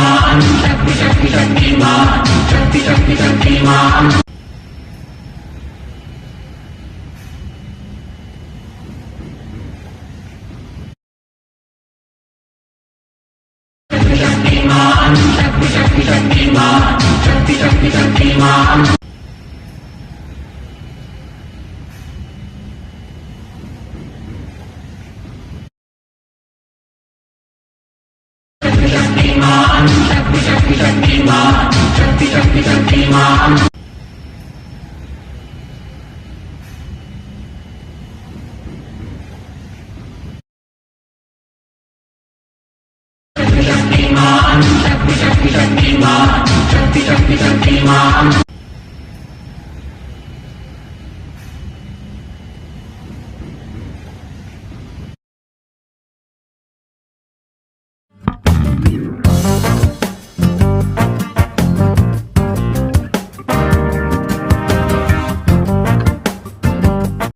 शक्तिमान शक्ति शक्ति शक्तिमान शक्ति शक्ति शक्तिमान शक्तिमान शक्ति शक्ति शक्तिमान शक्ति शक्ति शक्तिमान शक्तिमान शक्ति शक्ति शक्तिमान शक्ति शक्ति शक्तिमान शक्तिमान शक्ति शक्ति शक्तिमान शक्ति शक्ति शक्तिमान